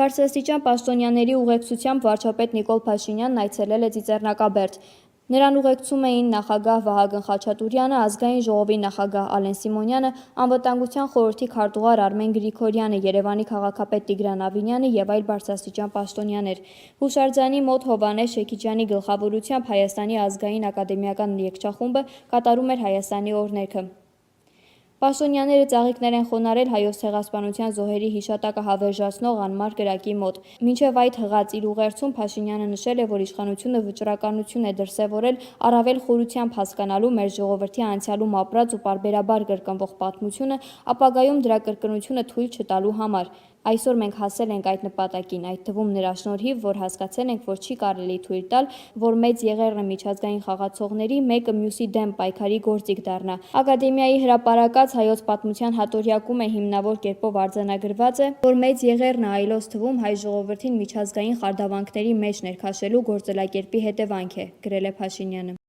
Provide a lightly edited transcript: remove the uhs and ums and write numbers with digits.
Բարձրաստիճան պաշտոնյաների ուղեկցությամբ վարչապետ Նիկոլ Փաշինյանն այցելել է Ծիծեռնակաբերդ։ Նրան ուղեկցում էին նախագահ Վահագն Խաչատուրյանը, ազգային ժողովի նախագահ Ալեն Սիմոնյանը, անվտանգության խորհրդի քարտուղար Արմեն Գրիգորյանը, Երևանի քաղաքապետ Տիգրան Ավինյանը եւ այլ բարձրաստիճան պաշտոնյաներ։ Հուշարձանի մոտ Հովհաննես Շեքիջյանի գլխավորությամբ Հայաստանի ազգային ակադեմիական երգչախումբը կատարում էր Հայաստանի օրհներգը։ Պաշտոնյաները ծաղիկներ են խոնարհել Հայոց ցեղասպանության զոհերի հիշատակը հավերժացնող անմար կրակի մոտ։ Մինչև այդ հղած իր ուղերձում Փաշինյանը նշել է, որ իշխանությունը վճռականություն է դրսևորել առավել խորությամբ հասկանալու մեր ժողովրդի անցյալում ապրած ու պարբերաբար կրկնվող պատմությունը, ապագայում դրա կրկնությունը թույլ չտալու համար։ Այսօր մենք հասել ենք այդ նպատակին, այդ թվում նրա շնորհիվ, որ հասկացել ենք, որ չի կարելի թույլ տալ, որ մեծ եղեռը միջազգային խաղացողների մեկը մյուսի դեմ պայքարի գործիք դառնա։ Ակադեմիայի հրապարակած հայոց պատմության հատորյակում է հիմնավոր կերպով արձանագրված է, որ մեծ եղեռն այլոց թվում հայ ժողովրդին միջազգային խարդավանքների մեջ ներքաշելու գործելակերպի հետևանք է, գրել է Փաշինյանը։